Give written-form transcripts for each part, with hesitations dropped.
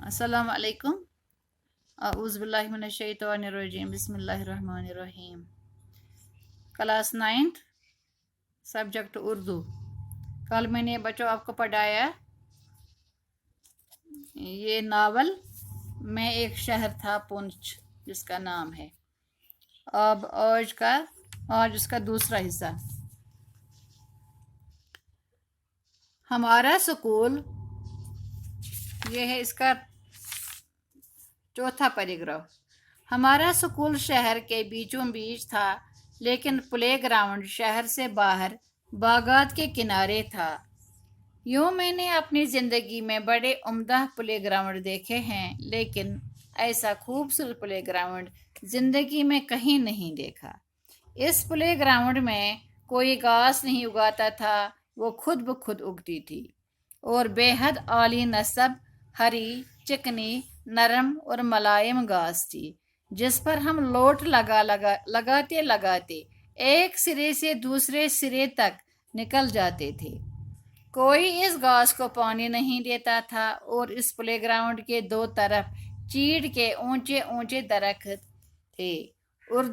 अस्सलाम वालेकुम। औज़ु बिल्लाहि मिनश शैतानिर रजीम। बिस्मिल्लाहिर रहमानिर रहीम। Class 9th, subject Urdu. कल मैंने बच्चों आपको पढ़ाया ये नावल मैं एक शहर था पुंछ, जिसका नाम है। अब आज उसका दूसरा हिस्सा। हमारा स्कूल, ये है इसका चौथा पैराग्राफ। हमारा स्कूल शहर के बीचों बीच था, लेकिन प्लेग्राउंड शहर से बाहर बागात के किनारे था। यूँ मैंने अपनी ज़िंदगी में बड़े उम्दा प्लेग्राउंड देखे हैं, लेकिन ऐसा खूबसूरत प्लेग्राउंड ज़िंदगी में कहीं नहीं देखा। इस प्लेग्राउंड में कोई घास नहीं उगाता था, वो खुद ब खुद उगती थी और बेहद आली नस्ब हरी, चिकनी, नरम और मुलायम घास थी, जिस पर हम लोट लगाते लगाते एक सिरे से दूसरे सिरे तक निकल जाते थे। कोई इस घास को पानी नहीं देता था और इस प्लेग्राउंड के दो तरफ चीड़ के ऊंचे ऊंचे दरख्त थे। और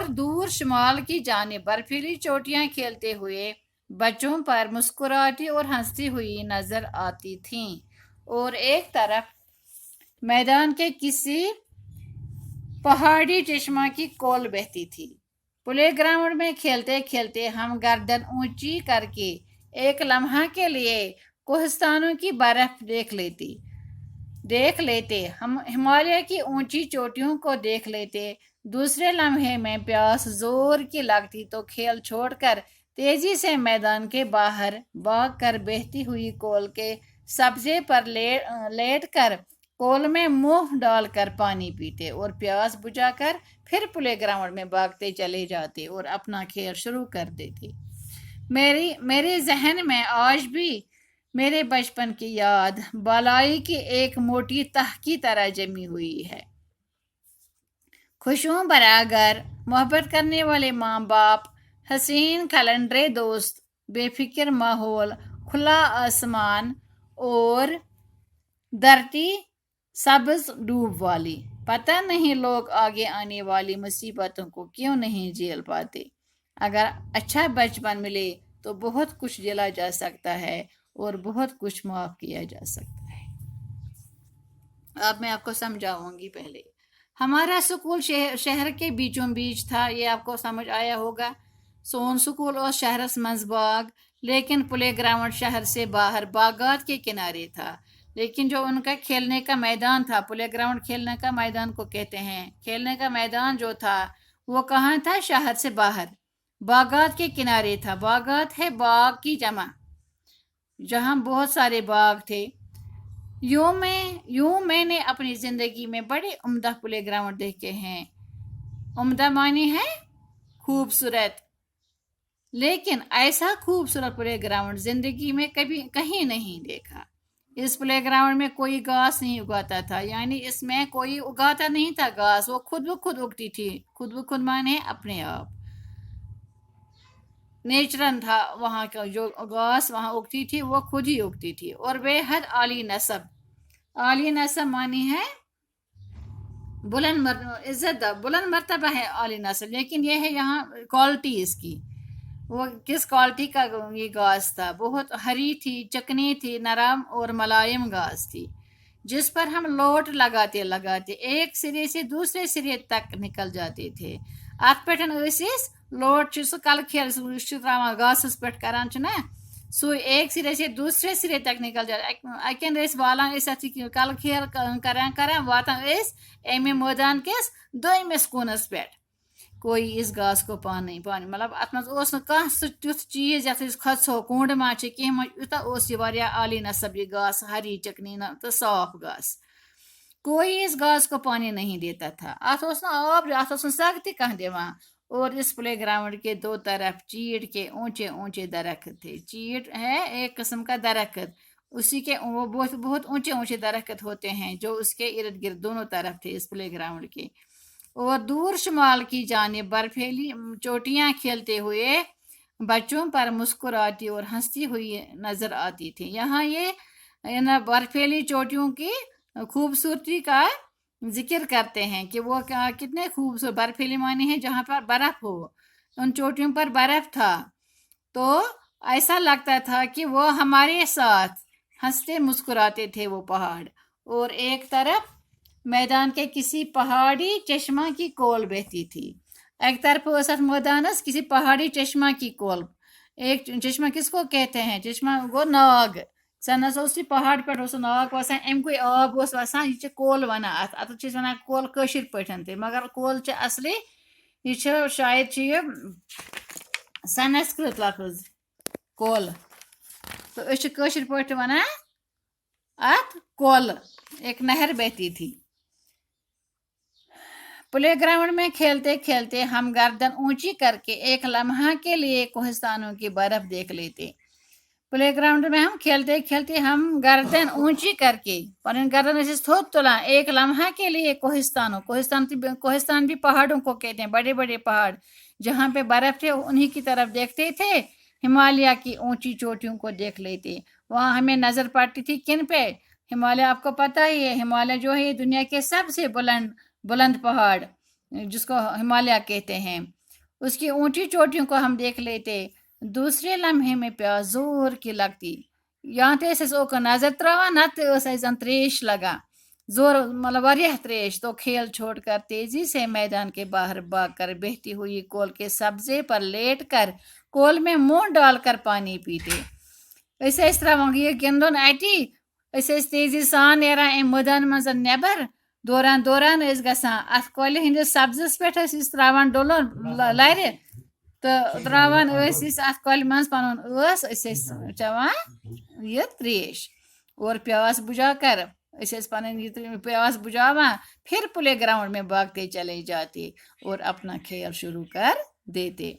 दूर शुमाल की जानिब बर्फीली चोटियां खेलते हुए बच्चों पर मुस्कुराती और हंसती हुई नजर आती थीं, और एक तरफ मैदान के किसी पहाड़ी चश्मा की कोल बहती थी। प्लेग्राउंड में खेलते खेलते हम गर्दन ऊंची करके एक लम्हा के लिए कोहिस्तानों की बर्फ देख लेते, हम हिमालय की ऊंची चोटियों को देख लेते। दूसरे लम्हे में प्यास जोर की लगती तो खेल छोड़कर तेजी से मैदान के बाहर भाग कर बहती हुई कोल के सब्जे पर लेट कर कोल में मुंह डालकर पानी पीते और प्यास बुझाकर फिर प्लेग्राउंड में भागते चले जाते और अपना खेल शुरू कर देते। मेरे जहन में आज भी मेरे बचपन की याद बालाई की एक मोटी तह की तरह जमी हुई है। खुशियों भरा घर, मोहब्बत करने वाले माँ बाप, हसीन खलंडरे दोस्त, बेफिक्र माहौल, खुला आसमान और धरती सब्ज डूब वाली। पता नहीं लोग आगे आने वाली मुसीबतों को क्यों नहीं झेल पाते। अगर अच्छा बचपन मिले तो बहुत कुछ झेला जा सकता है और बहुत कुछ माफ किया जा सकता है। अब मैं आपको समझाऊंगी। पहले हमारा स्कूल शहर के बीचों बीच था, ये आपको समझ आया होगा। सोन स्कूल और शहर मंजबाग, लेकिन प्लेग्राउंड शहर से बाहर बागात के किनारे था। लेकिन जो उनका खेलने का मैदान था, प्लेग्राउंड खेलने का मैदान को कहते हैं, खेलने का मैदान जो था वो कहाँ था? शहर से बाहर बागात के किनारे था। बागात है बाग की जमा, जहाँ बहुत सारे बाग थे। यूं मैंने अपनी जिंदगी में बड़े उम्दा प्लेग्राउंड देखे हैं। उम्दा मानी है खूबसूरत, लेकिन ऐसा खूबसूरत प्लेग्राउंड जिंदगी में कभी कहीं नहीं देखा। इस प्लेग्राउंड में कोई घास नहीं उगाता था, यानी इसमें कोई उगाता नहीं था घास, वो खुद ब खुद उगती थी। खुद ब खुद माने अपने आप, नेचुरल था। वहाँ का जो घास वहाँ उगती थी वो खुद ही उगती थी। और बेहद आली नस्ब मानी है बुलंद मर्तबा है आली नस्ल। लेकिन यह है यहाँ क्वालिटी इसकी, वो किस क्वालिटी का ये घास था? बहुत हरी थी, चिकनी थी, नरम और मुलायम घास थी, जिस पर हम लोट लगाते लगाते एक सिरे से दूसरे सिरे तक निकल जाते थे। अत पे लोट कल खेल त्रा घास पे करान ना, सो एक सिरे से दूसरे सिरे तक निकल जाता। अकन वालान कल खेल करान वातान अमे मैदान किस दोयमिस कोनस पे। कोई इस घास को पानी मतलब अत मज तुथ चीज ये खदो कुंड मा कह यूता आली नस्ब ये घास, हरी चिकनी तो साफ घास। कोई इस घास को पानी नहीं देता था। अत आब अत सग तह दिवान। और इस प्लेग्राउंड के दो तरफ चीड़ के ऊंचे ऊंचे दरख्त थे। चीड़ है एक किस्म का दरख्त, उसी के वो बहुत ऊंचे ऊंचे दरख्त होते हैं जो उसके इर्द गिर्द दोनों तरफ थे इस प्लेग्राउंड के। और दूर शुमाल की जानिब बर्फीली चोटियां खेलते हुए बच्चों पर मुस्कुराती और हंसती हुई नजर आती थी। यहाँ ये इन बर्फीली चोटियों की खूबसूरती का जिक्र करते हैं कि वो कितने खूबसूरत, बर्फीली माने हैं जहाँ पर बर्फ हो, उन चोटियों पर बर्फ था। तो ऐसा लगता था कि वो हमारे साथ हंसते मुस्कुराते थे वो पहाड़। और एक तरफ मैदान के किसी पहाड़ी चश्मा की कोल बहती थी। एक तरफ उस मैदानस किसी पहाड़ी चश्मा की कोल। एक चश्मा किसको कहते हैं? चश्मा वो नाग सन उसी पहाड़ पे नाग वसान अमुक आब वसान, यह कोल वन अत वन कोल कशिर पे, मगर कोल असली यह शायद यह संस्कृत लफ्ज कोल। तो कशिर पे वन अत कोल। एक नहर बहती थी। प्ले ग्राउंड में खेलते खेलते हम गर्दन ऊंची करके एक लम्हा के लिए कोहिस्तानों की बर्फ देख लेते। प्ले ग्राउंड में हम खेलते खेलते हम गर्दन ऊंची करके पर गर्दन थोद तुला एक लम्हा के लिए कोहिस्तान भी पहाड़ों को कहते हैं, बड़े बड़े पहाड़ जहाँ पे बर्फ थे उन्हीं की तरफ देखते थे। हिमालय की ऊंची चोटियों को देख लेते। वहाँ हमें नजर पड़ती थी किन पे? हिमालय, आपको पता ही है हिमालय जो है दुनिया के सबसे बुलंद बुलंद पहाड़ जिसको हिमालय कहते हैं, उसकी ऊंची चोटियों को हम देख लेते। दूसरे लम्हे में प्यास जोर की लगती। यहाँ तो नजर त्रवा नत त्रेश लगा जोर, मतलब वारिया त्रेश। तो खेल छोड़कर तेजी से मैदान के बाहर भागकर बहती हुई कोल के सब्जे पर लेट कर कोल में मुंह डालकर पानी पीते। ऐसे इस तरह ये गिंदन अटी तेजी सान नेरान मैदान मज नेबर दौरान दौरान गसान अत कोल हंदिस सब्जस पे त्रावान डोलन लर तो त्रावान अत कोल मज पन चवान ये त्रेश और प्यास बुझा कर पन प्यास बुझावा, फिर प्ले ग्राउंड में भागते चले जाते और अपना खेल शुरू कर देते।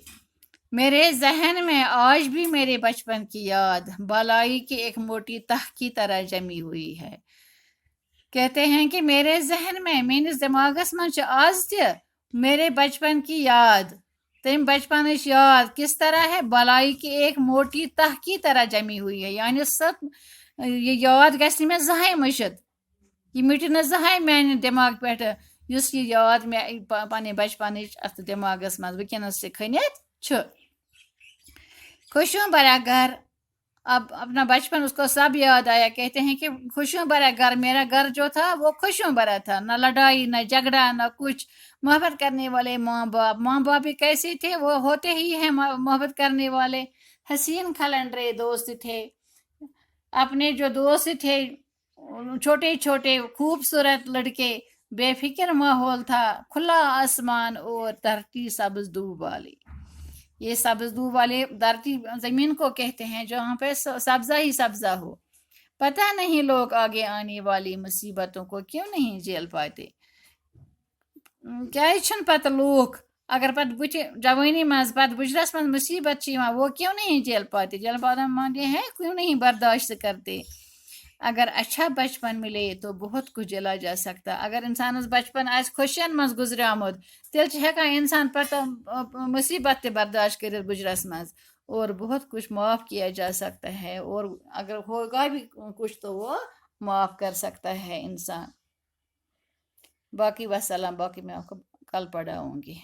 मेरे जहन में आज भी मेरे बचपन की याद बालाई की एक मोटी तह की तरह जमी हुई है। कहते हैं कि मेरे जहन में मेरे दिमागस मज आज त मेरे बचपन की याद, तम बचपन याद किस तरह है, बलाई की एक मोटी तह की तरह जमी हुई है। यानी सब ये याद गि मे जहां मुशत, यह मिट न जहां मान दिमाग पे ये याद मे पे बचपन अत दिमागस मज वनस से खनित। खुशियों भरा घर, अब अपना बचपन उसको सब याद आया। कहते हैं कि खुशियों भरा घर, मेरा घर जो था वो खुशियों भरा था, न लड़ाई न झगड़ा न कुछ। मोहब्बत करने वाले माँ बाप भी कैसे थे? वो होते ही हैं मोहब्बत करने वाले। हसीन खलंडरे दोस्त थे। अपने जो दोस्त थे छोटे छोटे खूबसूरत लड़के, बेफिक्र माहौल था, खुला आसमान और धरती सब्ज दूब वाली। ये सब्ज दूब वाले धरती जमीन को कहते हैं जहाँ पे सब्जा ही सब्जा हो। पता नहीं लोग आगे आने वाली मुसीबतों को क्यों नहीं झेल पाते। क्या पता लोग अगर बुझ जवानी मज बुजरस मज मुसीबत वो क्यों नहीं झेल पाते? झेल पाते माने हैं क्यों नहीं बर्दाश्त करते। अगर अच्छा बचपन मिले तो बहुत कुछ झेला जा सकता। अगर इंसान बचपन आज खुशियन मज गुजरामुत तेल हेका इंसान पता मुसीबत बर्दाश्त कर बुजरस मज, और बहुत कुछ माफ़ किया जा सकता है। और अगर होगा भी कुछ तो वो माफ़ कर सकता है इंसान। बाकी वसलाम, बाकी मैं आपको कल पढ़ाऊँगी।